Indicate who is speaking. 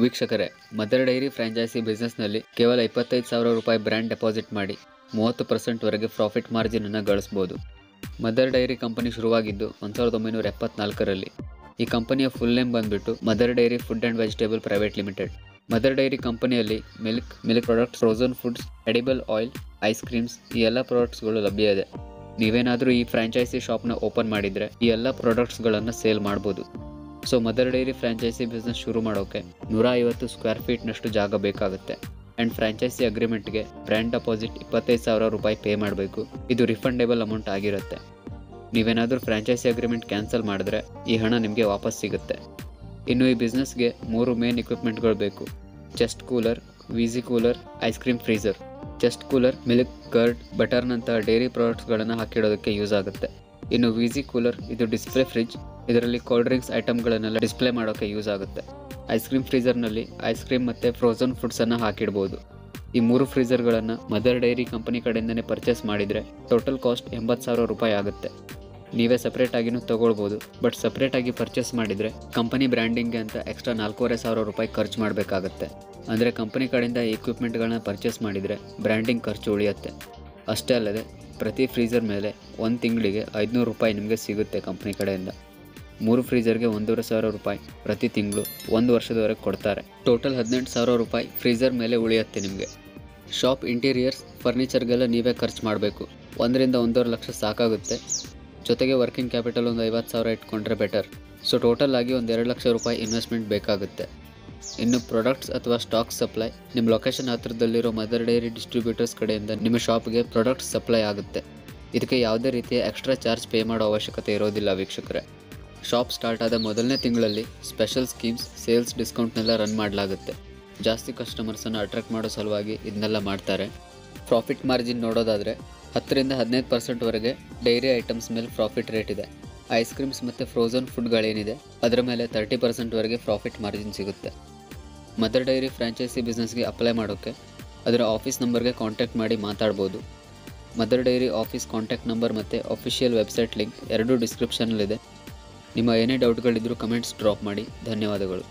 Speaker 1: ವೀಕ್ಷಕರೇ, mother Dairy franchise ಬಿಸ್ನೆಸ್ನಲ್ಲಿ ಕೇವಲ 25,000 ರೂಪಾಯಿ ಬ್ರ್ಯಾಂಡ್ ಡೆಪಾಸಿಟ್ ಮಾಡಿ 30% ವರೆಗೆ ಪ್ರಾಫಿಟ್ ಮಾರ್ಜಿನ್ ಅನ್ನು ಗಳಿಸಬಹುದು. ಮದರ್ ಡೈರಿ ಕಂಪನಿ ಶುರುವಾಗಿದ್ದು 1974ರಲ್ಲಿ. ಈ ಕಂಪನಿಯ ಫುಲ್ ನೇಮ್ ಬಂದ್ಬಿಟ್ಟು Mother Dairy food and vegetable private limited. Mother Dairy ಕಂಪನಿಯಲ್ಲಿ milk products, frozen foods, edible oil, ice creams ಈ ಎಲ್ಲ ಪ್ರಾಡಕ್ಟ್ಸ್ಗಳು ಲಭ್ಯ ಇದೆ. ನೀವೇನಾದರೂ ಈ ಫ್ರಾಂಚೈಸಿ ಶಾಪ್ನ ಓಪನ್ ಮಾಡಿದರೆ ಈ ಎಲ್ಲ ಪ್ರಾಡಕ್ಟ್ಸ್ಗಳನ್ನು ಸೇಲ್ ಮಾಡ್ಬೋದು. So Mother Dairy franchise business ಶುರು ಮಾಡೋಕ್ಕೆ 150 ಸ್ಕ್ವೇರ್ ಫೀಟ್ನಷ್ಟು ಜಾಗ ಬೇಕಾಗುತ್ತೆ. ಆ್ಯಂಡ್ ಫ್ರಾಂಚೈಸಿ ಅಗ್ರಿಮೆಂಟ್ಗೆ ಬ್ರ್ಯಾಂಡ್ ಡೆಪಾಸಿಟ್ 25,000 ರೂಪಾಯಿ ಪೇ ಮಾಡಬೇಕು. ಇದು ರಿಫಂಡೇಬಲ್ ಅಮೌಂಟ್ ಆಗಿರುತ್ತೆ. ನೀವೇನಾದರೂ ಫ್ರಾಂಚೈಸಿ ಅಗ್ರಿಮೆಂಟ್ ಕ್ಯಾನ್ಸಲ್ ಮಾಡಿದ್ರೆ ಈ ಹಣ ನಿಮಗೆ ವಾಪಸ್ ಸಿಗುತ್ತೆ. ಇನ್ನು ಈ ಬಿಸ್ನೆಸ್ಗೆ 3 ಮೇನ್ ಇಕ್ವಿಪ್ಮೆಂಟ್ಗಳು ಬೇಕು. Chest cooler, VC cooler, ice cream freezer. Chest cooler milk, curd, ಬಟರ್ನಂತಹ ಡೈರಿ ಪ್ರಾಡಕ್ಟ್ಸ್ಗಳನ್ನು ಹಾಕಿಡೋದಕ್ಕೆ ಯೂಸ್ ಆಗುತ್ತೆ. ಇನ್ನು ವೀಸಿ ಕೂಲರ್ ಇದು ಡಿಸ್ಪ್ಲೇ ಫ್ರಿಡ್ಜ್. ಇದರಲ್ಲಿ ಕೋಲ್ಡ್ ಡ್ರಿಂಕ್ಸ್ ಐಟಮ್ಗಳನ್ನೆಲ್ಲ ಡಿಸ್ಪ್ಲೇ ಮಾಡೋಕ್ಕೆ ಯೂಸ್ ಆಗುತ್ತೆ. ಐಸ್ ಕ್ರೀಮ್ ಫ್ರೀಸರ್ನಲ್ಲಿ ಐಸ್ ಕ್ರೀಮ್ ಮತ್ತು ಫ್ರೋಝನ್ ಫುಡ್ಸನ್ನು ಹಾಕಿಡ್ಬೋದು. ಈ 3 ಫ್ರೀಸರ್ಗಳನ್ನು ಮದರ್ ಡೈರಿ ಕಂಪನಿ ಕಡೆಯಿಂದನೇ ಪರ್ಚೇಸ್ ಮಾಡಿದರೆ ಟೋಟಲ್ ಕಾಸ್ಟ್ 80,000 ರೂಪಾಯಿ ಆಗುತ್ತೆ. ನೀವೇ ಸಪ್ರೇಟಾಗಿನೂ ತೊಗೊಳ್ಬೋದು. ಬಟ್ ಸಪ್ರೇಟಾಗಿ ಪರ್ಚೇಸ್ ಮಾಡಿದರೆ ಕಂಪನಿ ಬ್ರ್ಯಾಂಡಿಂಗ್ಗೆ ಅಂತ ಎಕ್ಸ್ಟ್ರಾ 4,500 ರೂಪಾಯಿ ಖರ್ಚು ಮಾಡಬೇಕಾಗತ್ತೆ. ಅಂದರೆ ಕಂಪನಿ ಕಡೆಯಿಂದ ಈ ಎಕ್ವಿಪ್ಮೆಂಟ್ಗಳನ್ನ ಪರ್ಚೇಸ್ ಮಾಡಿದರೆ ಬ್ರ್ಯಾಂಡಿಂಗ್ ಖರ್ಚು ಉಳಿಯುತ್ತೆ. ಅಷ್ಟೇ ಅಲ್ಲದೆ ಪ್ರತಿ ಫ್ರೀಸರ್ ಮೇಲೆ 1 ತಿಂಗಳಿಗೆ 500 ರೂಪಾಯಿ ನಿಮಗೆ ಸಿಗುತ್ತೆ ಕಂಪನಿ ಕಡೆಯಿಂದ. 3 ಫ್ರೀಸರ್ಗೆ 1,500 ರೂಪಾಯಿ ಪ್ರತಿ ತಿಂಗಳು 1 ವರ್ಷದವರೆಗೆ ಕೊಡ್ತಾರೆ. ಟೋಟಲ್ 18,000 ರೂಪಾಯಿ ಫ್ರೀಸರ್ ಮೇಲೆ ಉಳಿಯುತ್ತೆ ನಿಮಗೆ. ಶಾಪ್ ಇಂಟೀರಿಯರ್ಸ್, ಫರ್ನಿಚರ್ಗೆಲ್ಲ ನೀವೇ ಖರ್ಚು ಮಾಡಬೇಕು. 1 ರಿಂದ 1.5 ಲಕ್ಷ ಸಾಕಾಗುತ್ತೆ. ಜೊತೆಗೆ ವರ್ಕಿಂಗ್ ಕ್ಯಾಪಿಟಲ್ ಒಂದು 50,000 ಇಟ್ಕೊಂಡ್ರೆ ಬೆಟರ್. ಸೊ ಟೋಟಲ್ ಆಗಿ 2 ಲಕ್ಷ ರೂಪಾಯಿ ಇನ್ವೆಸ್ಟ್ಮೆಂಟ್ ಬೇಕಾಗುತ್ತೆ. ಇನ್ನು ಪ್ರಾಡಕ್ಟ್ಸ್ ಅಥವಾ ಸ್ಟಾಕ್ ಸಪ್ಲೈ, ನಿಮ್ಮ ಲೊಕೇಶನ್ ಹತ್ತಿರದಲ್ಲಿರೋ ಮದರ್ ಡೈರಿ ಡಿಸ್ಟ್ರಿಬ್ಯೂಟರ್ಸ್ ಕಡೆಯಿಂದ ನಿಮ್ಮ ಶಾಪ್ಗೆ ಪ್ರಾಡಕ್ಟ್ಸ್ ಸಪ್ಲೈ ಆಗುತ್ತೆ. ಇದಕ್ಕೆ ಯಾವುದೇ ರೀತಿಯ ಎಕ್ಸ್ಟ್ರಾ ಚಾರ್ಜ್ ಪೇ ಮಾಡೋ ಅವಶ್ಯಕತೆ ಇರೋದಿಲ್ಲ ವೀಕ್ಷಕರೇ. ಶಾಪ್ ಸ್ಟಾರ್ಟ್ ಆದ ಮೊದಲನೇ ತಿಂಗಳಲ್ಲಿ ಸ್ಪೆಷಲ್ ಸ್ಕೀಮ್ಸ್, ಸೇಲ್ಸ್ ಡಿಸ್ಕೌಂಟ್ನೆಲ್ಲ ರನ್ ಮಾಡಲಾಗುತ್ತೆ. ಜಾಸ್ತಿ ಕಸ್ಟಮರ್ಸನ್ನು ಅಟ್ರಾಕ್ಟ್ ಮಾಡೋ ಸಲುವಾಗಿ ಇದನ್ನೆಲ್ಲ ಮಾಡ್ತಾರೆ. ಪ್ರಾಫಿಟ್ ಮಾರ್ಜಿನ್ ನೋಡೋದಾದರೆ 10 ರಿಂದ 15% ವರೆಗೆ ಡೈರಿ ಐಟಮ್ಸ್ ಮೇಲೆ ಪ್ರಾಫಿಟ್ ರೇಟ್ ಇದೆ. ಐಸ್ ಕ್ರೀಮ್ಸ್ ಮತ್ತು ಫ್ರೋಝನ್ ಫುಡ್ಗಳೇನಿದೆ ಅದರ ಮೇಲೆ 30% ವರೆಗೆ ಪ್ರಾಫಿಟ್ ಮಾರ್ಜಿನ್ ಸಿಗುತ್ತೆ. ಮದರ್ ಡೈರಿ ಫ್ರಾಂಚೈಸಿ ಬಿಸ್ನೆಸ್ಗೆ ಅಪ್ಲೈ ಮಾಡೋಕ್ಕೆ ಅದರ ಆಫೀಸ್ ನಂಬರ್ಗೆ ಕಾಂಟ್ಯಾಕ್ಟ್ ಮಾಡಿ ಮಾತಾಡ್ಬೋದು. Mother dairy office contact number ಮತ್ತು ಅಫಿಷಿಯಲ್ ವೆಬ್ಸೈಟ್ ಲಿಂಕ್ ಎರಡೂ ಡಿಸ್ಕ್ರಿಪ್ಷನಲ್ಲಿದೆ. ನಿಮ್ಮ ಏನೇ ಡೌಟ್ಗಳಿದ್ದರೂ ಕಮೆಂಟ್ಸ್ ಡ್ರಾಪ್ ಮಾಡಿ. ಧನ್ಯವಾದಗಳು.